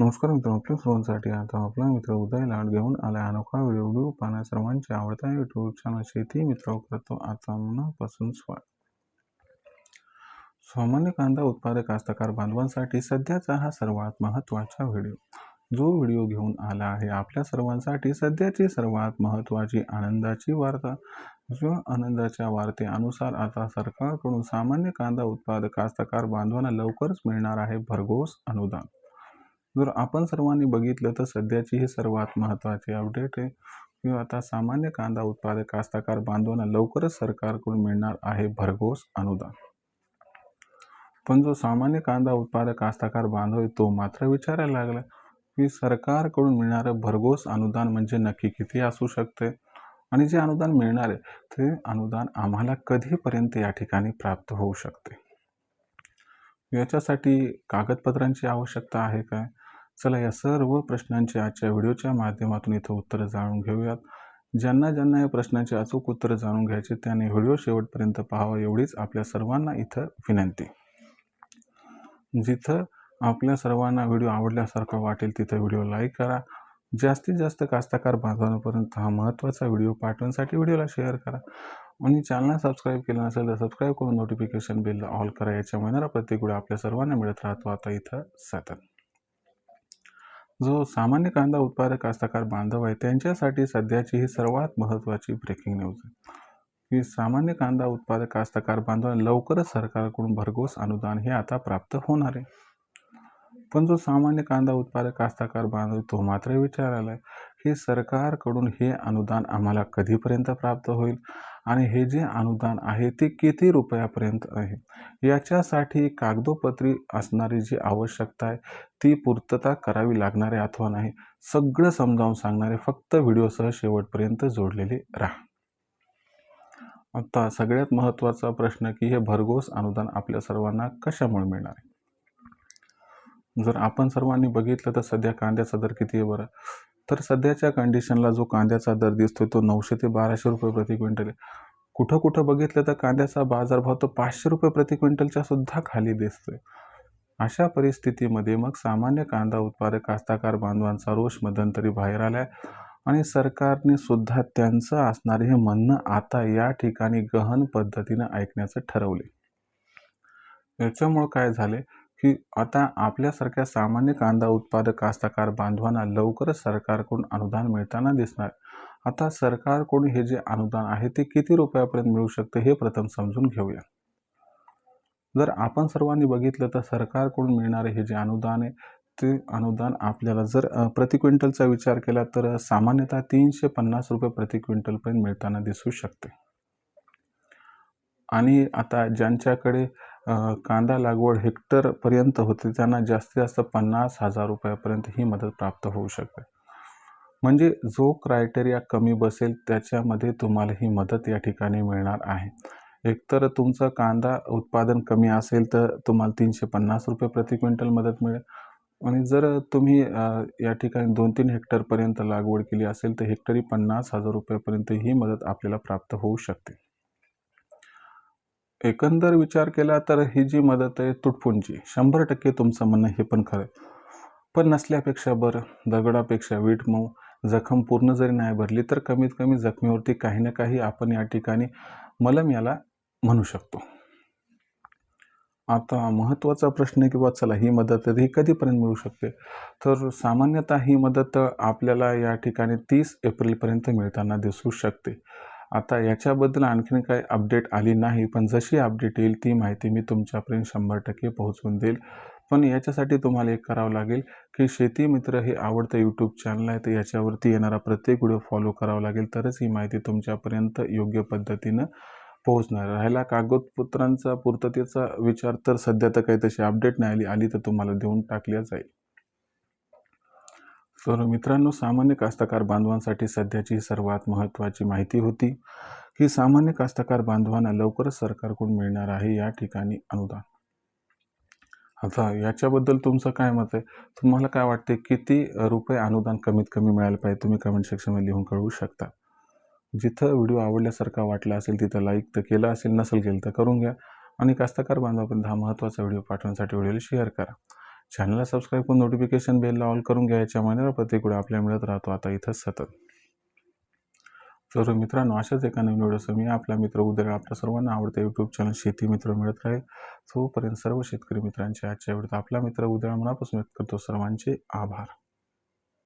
नमस्कार मित्रांनो, आपल्या सर्वांसाठी आता आपला मित्र उदय लाड घेऊन आला अनोखा व्हिडिओ पाहण्या सर्वांची आवडता युट्यूब चॅनल शेती मित्र करतो आता मनापासून स्वागत. सामान्य कांदा उत्पादक कास्तकार बांधवांसाठी सध्याचा हा सर्वात महत्त्वाचा व्हिडिओ. जो व्हिडिओ घेऊन आला आहे आपल्या सर्वांसाठी सध्याची सर्वात महत्त्वाची आनंदाची वार्ता. जो आनंदाच्या वार्तेनुसार आता सरकारकडून सामान्य कांदा उत्पादक कास्तकार बांधवांना लवकरच मिळणार आहे भरघोस अनुदान. जर आपण सर्वांनी बघितलं तर सध्याची ही सर्वात महत्त्वाची अपडेट आहे की आता सामान्य कांदा उत्पादक कास्तकार बांधवांना लवकरच सरकारकडून मिळणार आहे भरघोस अनुदान. पण जो सामान्य कांदा उत्पादक कास्तकार बांधव तो मात्र विचारायला लागला की सरकारकडून मिळणारं भरघोस अनुदान म्हणजे नक्की किती असू शकते आणि जे अनुदान मिळणार आहे ते अनुदान आम्हाला कधीपर्यंत या ठिकाणी प्राप्त होऊ शकते. याच्यासाठी कागदपत्रांची आवश्यकता आहे काय? चला या सर्व प्रश्नांची आजच्या व्हिडिओच्या माध्यमातून इथं उत्तरं जाणून घेऊयात. ज्यांना या प्रश्नांची अचूक उत्तरं जाणून घ्यायची त्यांनी व्हिडिओ शेवटपर्यंत पाहावा एवढीच आपल्या सर्वांना इथं विनंती. जिथं आपल्या सर्वांना व्हिडिओ आवडल्यासारखा वाटेल तिथं व्हिडिओ लाईक करा. जास्तीत जास्त कास्तकार बांधवांपर्यंत हा महत्त्वाचा व्हिडिओ पाठवण्यासाठी व्हिडिओला शेअर करा आणि चॅनलला सबस्क्राईब केलं नसेल तर सबस्क्राईब करून नोटिफिकेशन बेलला ऑल करा. याच्या मिळणारा प्रत्येक व्हिडिओ आपल्या सर्वांना मिळत राहतो आता इथं सतत. जो सामान्य कांदा उत्पादक कास्तकार बांधव आहे त्यांच्यासाठी सध्याची ही सर्वात महत्त्वाची ब्रेकिंग न्यूज आहे की सामान्य कांदा उत्पादक कास्तकार बांधवांना लवकरच सरकारकडून भरघोस अनुदान हे आता प्राप्त होणार आहे. पण जो सामान्य कांदा उत्पादक कास्तकार बांधव तो मात्र विचारायला की सरकारकडून हे अनुदान आम्हाला कधीपर्यंत प्राप्त होईल आणि हे जे अनुदान आहे ते किती रुपयापर्यंत आहे. याच्यासाठी कागदोपत्री असणारी जी आवश्यकता आहे ती पूर्तता करावी लागणार आहे अथवा नाही सगळं समजावून सांगणारे फक्त व्हिडिओसह शेवटपर्यंत जोडलेले राहा. आता सगळ्यात महत्त्वाचा प्रश्न की हे भरघोस अनुदान आपल्या सर्वांना कशामुळे मिळणार आहे. जर आपण सर्वांनी बघितलं तर सध्या कांद्याचा दर किती आहे बरं, तर सध्याच्या कंडिशनला जो कांद्याचा दर दिसतोय तो 900 ते 1200 रुपये प्रति क्विंटल आहे. कुठं बघितलं तर कांद्याचा बाजारभाव तो 500 रुपये प्रति क्विंटलच्या सुद्धा खाली दिसतोय. अशा परिस्थितीमध्ये मग सामान्य कांदा उत्पादक कास्तकार बांधवांचा रोष मध्यंतरी बाहेर आलाय आणि सरकारने सुद्धा त्यांचं असणारे हे म्हणणं आता या ठिकाणी गहन पद्धतीनं ऐकण्याचं ठरवले. याच्यामुळे काय झाले की आता आपल्यासारख्या सामान्य कांदा उत्पादक कास्तकार बांधवांना लवकरच सरकारकडून अनुदान मिळताना दिसणार. आता सरकारकडून हे जे अनुदान आहे ते किती रुपयापर्यंत मिळू शकते हे प्रथम समजून घेऊया. जर आपण सर्वांनी बघितलं तर सरकारकडून मिळणारे हे जे अनुदान आहे ते अनुदान आपल्याला जर प्रति क्विंटलचा विचार केला तर सामान्यतः 350 रुपये प्रति क्विंटलपर्यंत मिळताना दिसू शकते. आणि आता ज्यांच्याकडे कांदा लागवड हेक्टरपर्यंत होते त्यांना जास्तीत जास्त 50,000 रुपयापर्यंत ही मदत प्राप्त होऊ शकते. म्हणजे जो क्रायटेरिया कमी बसेल त्याच्यामध्ये तुम्हाला ही मदत या ठिकाणी मिळणार आहे. एकतर तुमचं कांदा उत्पादन कमी असेल तर तुम्हाला 350 रुपये प्रति क्विंटल मदत मिळेल आणि जर तुम्ही या ठिकाणी 2-3 हेक्टरपर्यंत लागवड केली असेल तर हेक्टरी 50,000 रुपयापर्यंत ही मदत आपल्याला प्राप्त होऊ शकते. एकंदर विचार केला तर ही जी मदत आहे तुटपुंजी 100% तुमचं म्हणणं हे पण खरं आहे. पण नसल्यापेक्षा बरं, दगडापेक्षा वीट मऊ. जखम पूर्ण जरी नाही भरली तर कमीत कमी जखमेवरती काही ना काही आपण या ठिकाणी मलम याला म्हणू शकतो. आता महत्त्वाचा प्रश्न आहे की बा चला ही मदत ही कधीपर्यंत मिळू शकते. तर सामान्यतः ही मदत आपल्याला या ठिकाणी 30 एप्रिलपर्यंत मिळताना दिसू शकते. आता याच्याबद्दल आणखीन काही अपडेट आली नाही, पण जशी अपडेट येईल ती माहिती मी तुमच्यापर्यंत 100% पोहोचवून देईल. पण याच्यासाठी तुम्हाला एक करावं लागेल की शेती मित्र हे आवडतं यूट्यूब चॅनल आहे तर याच्यावरती येणारा प्रत्येक व्हिडिओ फॉलो करावा लागेल तरच ही माहिती तुमच्यापर्यंत योग्य पद्धतीनं पोहोचणार. राहिला कागदपत्रांचा पूर्ततेचा विचार तर सध्या तर काही तशी अपडेट नाही आली तर तुम्हाला देऊन टाकल्या जाईल. तर मित्रांनो, सामान्य कास्तकार बांधवांसाठी सध्याची सर्वात महत्त्वाची माहिती होती की सामान्य कास्तकार बांधवांना लवकरच सरकारकडून मिळणार आहे या ठिकाणी अनुदान. आता याच्याबद्दल तुमचं काय मत आहे? तुम्हाला काय वाटते किती रुपये अनुदान कमीत कमी मिळालं पाहिजे? तुम्ही कमेंट सेक्शनमध्ये लिहून कळवू शकता. जिथं व्हिडिओ आवडल्यासारखा वाटला असेल तिथं लाईक तर केलं असेल, नसेल केलं तर करून घ्या आणि कास्तकार बांधवापर्यंत हा महत्त्वाचा व्हिडिओ पाठवण्यासाठी व्हिडिओला शेअर करा. चॅनलला सबस्क्राईब करून नोटिफिकेशन बेलला ऑल करून घ्या. याच्या महिन्याला प्रत्येक वेळी आपल्याला मिळत राहतो आता इथं सतत. तर मित्रांनो, अशाच एका नवीन व्हिडिओसह मी आपला मित्र उदय आपल्या सर्वांना आवडतं यूट्यूब चॅनल शेती मित्र मिळत राहील. तोपर्यंत सर्व शेतकरी मित्रांचे आजच्या व्हिडिओत आपला मित्र उदय मनापासून व्यक्त करतो सर्वांचे आभार.